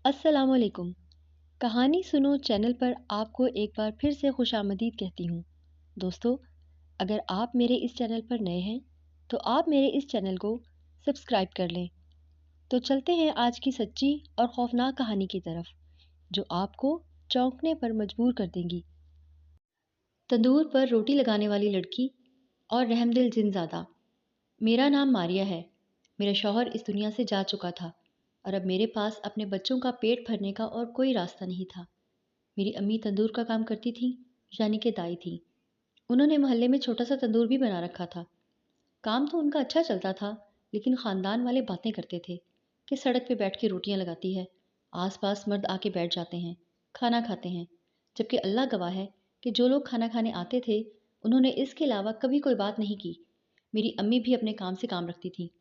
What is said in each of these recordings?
अस्सलाम वालेकुम। कहानी सुनो चैनल पर आपको एक बार फिर से खुशामदीद कहती हूँ। दोस्तों, अगर आप मेरे इस चैनल पर नए हैं तो आप मेरे इस चैनल को सब्सक्राइब कर लें। तो चलते हैं आज की सच्ची और खौफनाक कहानी की तरफ, जो आपको चौंकने पर मजबूर कर देंगी। तंदूर पर रोटी लगाने वाली लड़की और रहमदिल जिनज़ादा। मेरा नाम मारिया है। मेरा शौहर इस दुनिया से जा चुका था और अब मेरे पास अपने बच्चों का पेट भरने का और कोई रास्ता नहीं था। मेरी अम्मी तंदूर का काम करती थी, यानी कि दाई थी। उन्होंने मोहल्ले में छोटा सा तंदूर भी बना रखा था। काम तो उनका अच्छा चलता था, लेकिन ख़ानदान वाले बातें करते थे कि सड़क पे बैठ के रोटियां लगाती है, आसपास मर्द आके बैठ जाते हैं, खाना खाते हैं। जबकि अल्लाह गवाह है कि जो लोग खाना खाने आते थे, उन्होंने इसके अलावा कभी कोई बात नहीं की। मेरी अम्मी भी अपने काम से काम रखती थी,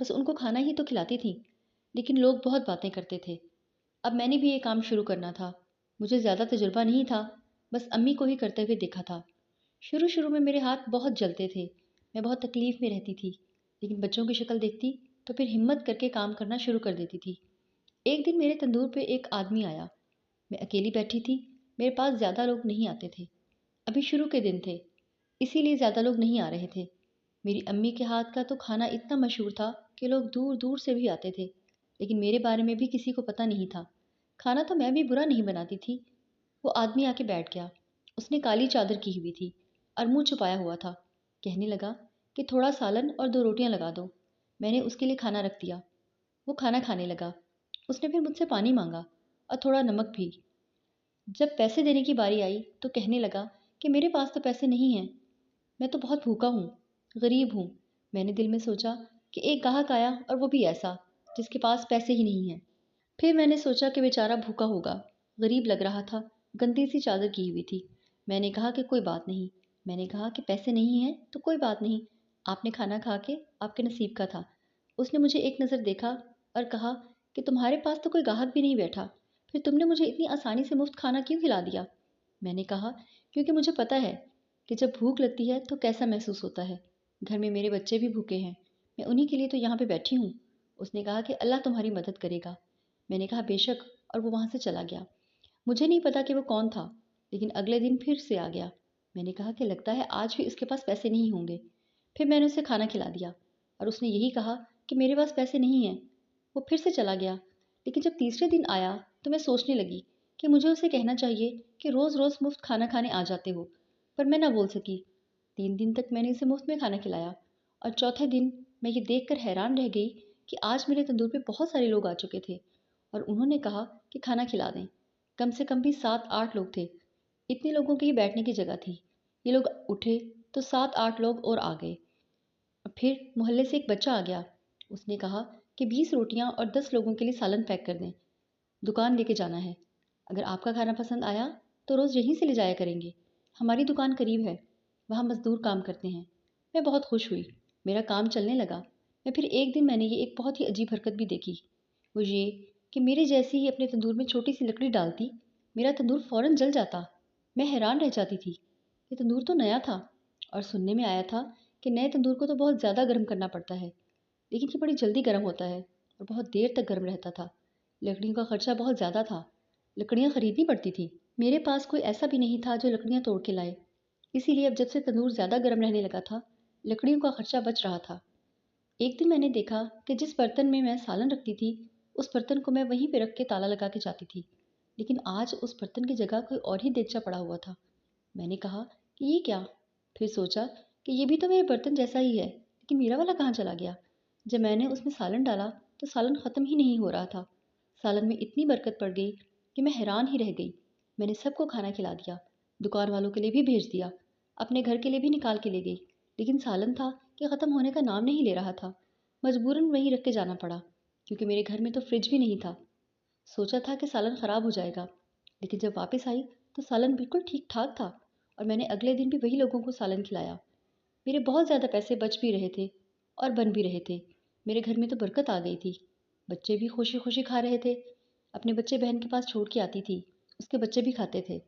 बस उनको खाना ही तो खिलाती थी। लेकिन लोग बहुत बातें करते थे। अब मैंने भी ये काम शुरू करना था। मुझे ज़्यादा तजुर्बा नहीं था, बस अम्मी को ही करते हुए देखा था। शुरू शुरू में मेरे हाथ बहुत जलते थे, मैं बहुत तकलीफ़ में रहती थी, लेकिन बच्चों की शक्ल देखती तो फिर हिम्मत करके काम करना शुरू कर देती थी। एक दिन मेरे तंदूर पे एक आदमी आया। मैं अकेली बैठी थी, मेरे पास ज़्यादा लोग नहीं आते थे। अभी शुरू के दिन थे, इसीलिए ज़्यादा लोग नहीं आ रहे थे। मेरी अम्मी के हाथ का तो खाना इतना मशहूर था कि लोग दूर दूर से भी आते थे, लेकिन मेरे बारे में भी किसी को पता नहीं था। खाना तो मैं भी बुरा नहीं बनाती थी। वो आदमी आके बैठ गया। उसने काली चादर की हुई थी और मुंह छुपाया हुआ था। कहने लगा कि थोड़ा सालन और 2 रोटियां लगा दो। मैंने उसके लिए खाना रख दिया। वो खाना खाने लगा। उसने फिर मुझसे पानी मांगा और थोड़ा नमक भी। जब पैसे देने की बारी आई तो कहने लगा कि मेरे पास तो पैसे नहीं हैं, मैं तो बहुत भूखा हूँ, गरीब हूँ। मैंने दिल में सोचा कि एक ग्राहक आया और वो भी ऐसा, जिसके पास पैसे ही नहीं हैं। फिर मैंने सोचा कि बेचारा भूखा होगा, गरीब लग रहा था, गंदी सी चादर की हुई थी। मैंने कहा कि कोई बात नहीं। मैंने कहा कि पैसे नहीं हैं तो कोई बात नहीं, आपने खाना खा के आपके नसीब का था। उसने मुझे एक नज़र देखा और कहा कि तुम्हारे पास तो कोई ग्राहक भी नहीं बैठा, फिर तुमने मुझे इतनी आसानी से मुफ्त खाना क्यों खिला दिया? मैंने कहा क्योंकि मुझे पता है कि जब भूख लगती है तो कैसा महसूस होता है। घर में मेरे बच्चे भी भूखे हैं, मैं उन्हीं के लिए तो यहाँ पे बैठी हूँ। उसने कहा कि अल्लाह तुम्हारी मदद करेगा। मैंने कहा बेशक, और वो वहाँ से चला गया। मुझे नहीं पता कि वो कौन था, लेकिन अगले दिन फिर से आ गया। मैंने कहा कि लगता है आज भी इसके पास पैसे नहीं होंगे। फिर मैंने उसे खाना खिला दिया और उसने यही कहा कि मेरे पास पैसे नहीं हैं। वो फिर से चला गया। लेकिन जब तीसरे दिन आया तो मैं सोचने लगी कि मुझे उसे कहना चाहिए कि रोज़ रोज़ मुफ्त खाना खाने आ जाते हो, पर मैं ना बोल सकी। 3 दिन तक मैंने उसे मुफ्त में खाना खिलाया और चौथे दिन मैं ये देखकर हैरान रह गई कि आज मेरे तंदूर पे बहुत सारे लोग आ चुके थे और उन्होंने कहा कि खाना खिला दें। कम से कम भी 7-8 लोग थे। इतने लोगों की ही बैठने की जगह थी। ये लोग उठे तो 7-8 लोग और आ गए। फिर मोहल्ले से एक बच्चा आ गया। उसने कहा कि 20 रोटियां और 10 लोगों के लिए सालन पैक कर दें। दुकान लेके जाना है। अगर आपका खाना पसंद आया तो रोज़ यहीं से ले जाया करेंगे। हमारी दुकान करीब है, वहाँ मज़दूर काम करते हैं। मैं बहुत खुश हुई। मेरा काम चलने लगा। मैं फिर एक दिन मैंने ये एक बहुत ही अजीब हरकत भी देखी। वो ये कि मेरे जैसे ही अपने तंदूर में छोटी सी लकड़ी डालती, मेरा तंदूर फ़ौरन जल जाता। मैं हैरान रह जाती थी। ये तंदूर तो नया था और सुनने में आया था कि नए तंदूर को तो बहुत ज़्यादा गर्म करना पड़ता है, लेकिन ये बड़ी जल्दी गर्म होता है और बहुत देर तक गर्म रहता था। लकड़ियों का खर्चा बहुत ज़्यादा था, लकड़ियाँ खरीदनी पड़ती थी। मेरे पास कोई ऐसा भी नहीं था जो लकड़ियाँ तोड़ के लाए। इसीलिए अब जब से तंदूर ज़्यादा गर्म रहने लगा था, लकड़ियों का खर्चा बच रहा था। एक दिन मैंने देखा कि जिस बर्तन में मैं सालन रखती थी, उस बर्तन को मैं वहीं पे रख के ताला लगा के जाती थी। लेकिन आज उस बर्तन की जगह कोई और ही देगचा पड़ा हुआ था। मैंने कहा कि ये क्या? फिर सोचा कि ये भी तो मेरे बर्तन जैसा ही है, लेकिन मेरा वाला कहाँ चला गया? जब मैंने उसमें सालन डाला तो सालन ख़त्म ही नहीं हो रहा था। सालन में इतनी बरकत पड़ गई कि मैं हैरान ही रह गई। मैंने सबको खाना खिला दिया, दुकान वालों के लिए भी भेज दिया, अपने घर के लिए भी निकाल के ले गई। लेकिन सालन था कि ख़त्म होने का नाम नहीं ले रहा था। मजबूरन वहीं रख के जाना पड़ा, क्योंकि मेरे घर में तो फ्रिज भी नहीं था। सोचा था कि सालन ख़राब हो जाएगा, लेकिन जब वापस आई तो सालन बिल्कुल ठीक ठाक था और मैंने अगले दिन भी वही लोगों को सालन खिलाया। मेरे बहुत ज़्यादा पैसे बच भी रहे थे और बन भी रहे थे। मेरे घर में तो बरकत आ गई थी। बच्चे भी खुशी खुशी खा रहे थे। अपने बच्चे बहन के पास छोड़ के आती थी, उसके बच्चे भी खाते थे।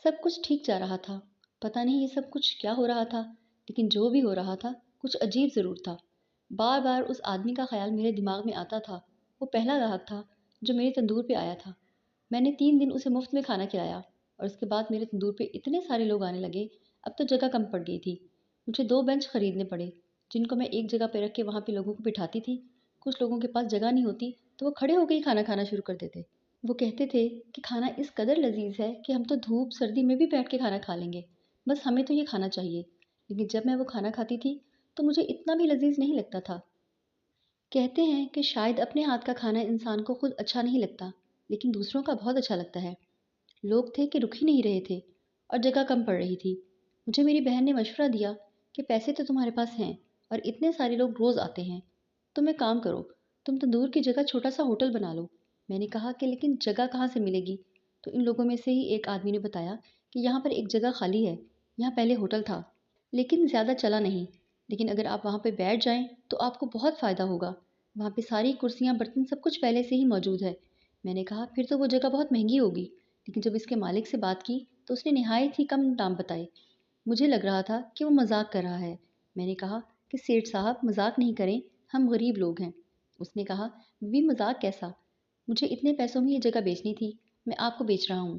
सब कुछ ठीक जा रहा था। पता नहीं ये सब कुछ क्या हो रहा था, लेकिन जो भी हो रहा था कुछ अजीब ज़रूर था। बार बार उस आदमी का ख्याल मेरे दिमाग में आता था। वो पहला ग्राहक था جو میرے تندور پہ آیا تھا۔ میں نے 3 دن اسے مفت میں کھانا کھلایا اور اس کے بعد میرے تندور پہ اتنے سارے لوگ آنے لگے، اب تو جگہ کم پڑ گئی تھی۔ مجھے 2 بینچ خریدنے پڑے جن کو میں ایک جگہ پہ رکھ کے وہاں پہ لوگوں کو بٹھاتی تھی۔ کچھ لوگوں کے پاس جگہ نہیں ہوتی تو وہ کھڑے ہو کے ہی کھانا کھانا شروع کر دیتے۔ وہ کہتے تھے کہ کھانا اس قدر لذیذ ہے کہ ہم تو دھوپ سردی میں بھی بیٹھ کے کھانا کھا لیں گے، بس ہمیں تو یہ کھانا چاہیے۔ لیکن جب میں وہ کھانا کھاتی تھی تو مجھے اتنا بھی لذیذ نہیں لگتا تھا۔ کہتے ہیں کہ شاید اپنے ہاتھ کا کھانا انسان کو خود اچھا نہیں لگتا، لیکن دوسروں کا بہت اچھا لگتا ہے۔ لوگ تھے کہ رک ہی نہیں رہے تھے اور جگہ کم پڑ رہی تھی۔ مجھے میری بہن نے مشورہ دیا کہ پیسے تو تمہارے پاس ہیں اور اتنے سارے لوگ روز آتے ہیں، تم ایک کام کرو، تم تندور کی جگہ چھوٹا سا ہوٹل بنا لو۔ میں نے کہا کہ لیکن جگہ کہاں سے ملے گی؟ تو ان لوگوں میں سے ہی ایک آدمی نے بتایا کہ یہاں پر ایک جگہ خالی ہے، یہاں پہلے ہوٹل تھا لیکن زیادہ چلا نہیں، لیکن اگر آپ وہاں پہ بیٹھ جائیں تو آپ کو بہت فائدہ ہوگا، وہاں پہ ساری کرسیاں برتن سب کچھ پہلے سے ہی موجود ہے۔ میں نے کہا پھر تو وہ جگہ بہت مہنگی ہوگی، لیکن جب اس کے مالک سے بات کی تو اس نے نہایت ہی کم دام بتائے۔ مجھے لگ رہا تھا کہ وہ مذاق کر رہا ہے۔ میں نے کہا کہ سیٹھ صاحب مذاق نہیں کریں، ہم غریب لوگ ہیں۔ اس نے کہا بھی مذاق کیسا، مجھے اتنے پیسوں میں یہ جگہ بیچنی تھی، میں آپ کو بیچ رہا ہوں۔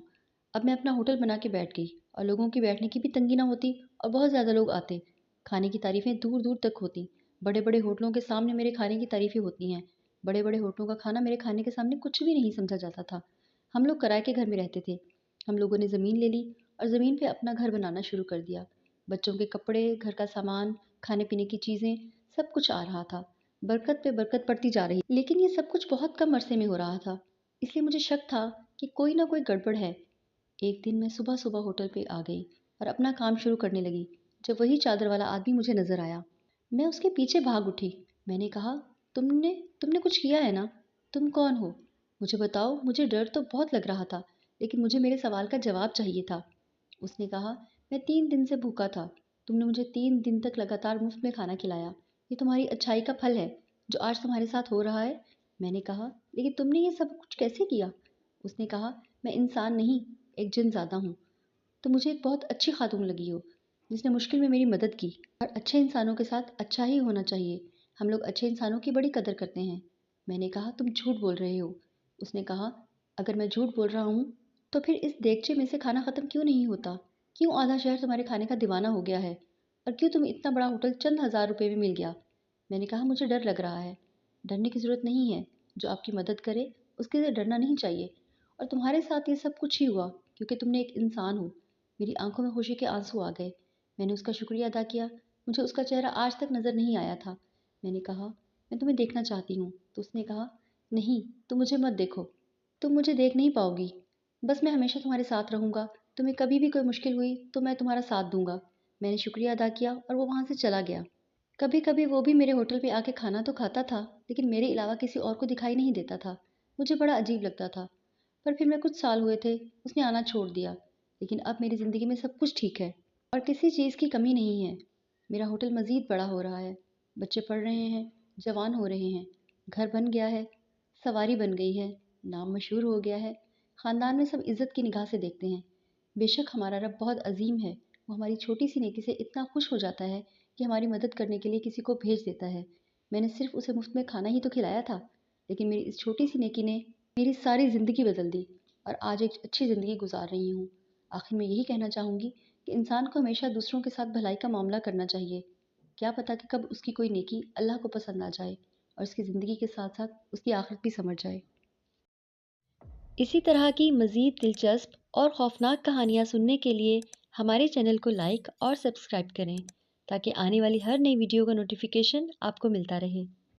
اب میں اپنا ہوٹل بنا کے بیٹھ گئی اور لوگوں کی بیٹھنے کی بھی تنگی نہ ہوتی اور بہت زیادہ لوگ آتے۔ کھانے کی تعریفیں دور دور تک ہوتی، بڑے بڑے ہوٹلوں کے سامنے میرے کھانے کی تعریفیں ہوتی ہیں۔ بڑے بڑے ہوٹلوں کا کھانا میرے کھانے کے سامنے کچھ بھی نہیں سمجھا جاتا تھا۔ ہم لوگ کرائے کے گھر میں رہتے تھے، ہم لوگوں نے زمین لے لی اور زمین پہ اپنا گھر بنانا شروع کر دیا۔ بچوں کے کپڑے، گھر کا سامان، کھانے پینے کی چیزیں، سب کچھ آ رہا تھا، برکت پہ برکت پڑتی جا رہی، لیکن یہ سب کچھ بہت کم عرصے میں ہو رہا تھا، اس لیے مجھے شک تھا کہ کوئی نہ کوئی گڑبڑ ہے۔ ایک دن میں صبح صبح ہوٹل پہ آ گئی اور اپنا کام شروع کرنے لگی جب وہی چادر والا آدمی مجھے نظر آیا۔ میں اس کے پیچھے بھاگ اٹھی۔ میں نے کہا تم نے کچھ کیا ہے نا؟ تم کون ہو؟ مجھے بتاؤ، مجھے ڈر تو بہت لگ رہا تھا لیکن مجھے میرے سوال کا جواب چاہیے تھا۔ اس نے کہا میں 3 دن سے بھوکا تھا، تم نے مجھے 3 دن تک لگاتار مفت میں کھانا کھلایا، یہ تمہاری اچھائی کا پھل ہے جو آج تمہارے ساتھ ہو رہا ہے۔ میں نے کہا لیکن تم نے یہ سب کچھ کیسے کیا؟ اس نے کہا میں انسان نہیں، ایک جن زادہ ہوں، تو مجھے ایک بہت اچھی خاتون لگی ہو جس نے مشکل میں میری مدد کی، اور اچھے انسانوں کے ساتھ اچھا ہی ہونا چاہیے، ہم لوگ اچھے انسانوں کی بڑی قدر کرتے ہیں۔ میں نے کہا تم جھوٹ بول رہے ہو۔ اس نے کہا اگر میں جھوٹ بول رہا ہوں تو پھر اس دیگچے میں سے کھانا ختم کیوں نہیں ہوتا؟ کیوں آدھا شہر تمہارے کھانے کا دیوانہ ہو گیا ہے؟ اور کیوں تمہیں اتنا بڑا ہوٹل چند ہزار روپے میں مل گیا؟ میں نے کہا مجھے ڈر لگ رہا ہے۔ ڈرنے کی ضرورت نہیں ہے، جو آپ کی مدد کرے اس کے لیے ڈرنا نہیں چاہیے، اور تمہارے ساتھ یہ سب کچھ ہی ہوا کیونکہ تم نے ایک انسان ہو۔ میری آنکھوں میں خوشی کے آنسو آ گئے، میں نے اس کا شکریہ ادا کیا، مجھے اس کا چہرہ آج تک نظر نہیں آیا تھا۔ میں نے کہا میں تمہیں دیکھنا چاہتی ہوں، تو اس نے کہا نہیں، تم مجھے مت دیکھو، تم مجھے دیکھ نہیں پاؤ گی، بس میں ہمیشہ تمہارے ساتھ رہوں گا، تمہیں کبھی بھی کوئی مشکل ہوئی تو میں تمہارا ساتھ دوں گا۔ میں نے شکریہ ادا کیا اور وہ وہاں سے چلا گیا۔ کبھی کبھی وہ بھی میرے ہوٹل پہ آ کے کھانا تو کھاتا تھا لیکن میرے علاوہ کسی اور کو دکھائی نہیں دیتا تھا، مجھے بڑا عجیب لگتا تھا۔ پر پھر میں کچھ سال ہوئے تھے اس نے آنا چھوڑ دیا، لیکن اب میری زندگی میں سب کچھ ٹھیک ہے اور کسی چیز کی کمی نہیں ہے۔ میرا ہوٹل مزید بڑا ہو رہا ہے، بچے پڑھ رہے ہیں، جوان ہو رہے ہیں، گھر بن گیا ہے، سواری بن گئی ہے، نام مشہور ہو گیا ہے، خاندان میں سب عزت کی نگاہ سے دیکھتے ہیں۔ بے شک ہمارا رب بہت عظیم ہے، وہ ہماری چھوٹی سی نیکی سے اتنا خوش ہو جاتا ہے کہ ہماری مدد کرنے کے لیے کسی کو بھیج دیتا ہے۔ میں نے صرف اسے مفت میں کھانا ہی تو کھلایا تھا، لیکن میری اس چھوٹی سی نیکی نے میری ساری زندگی بدل دی اور آج ایک اچھی زندگی گزار رہی ہوں۔ آخر میں یہی کہنا چاہوں گی کہ انسان کو ہمیشہ دوسروں کے ساتھ بھلائی کا معاملہ کرنا چاہیے، کیا پتہ کہ کب اس کی کوئی نیکی اللہ کو پسند آ جائے اور اس کی زندگی کے ساتھ ساتھ اس کی آخرت بھی سمجھ جائے۔ اسی طرح کی مزید دلچسپ اور خوفناک کہانیاں سننے کے لیے ہمارے چینل کو لائک اور سبسکرائب کریں تاکہ آنے والی ہر نئی ویڈیو کا نوٹیفیکیشن آپ کو ملتا رہے۔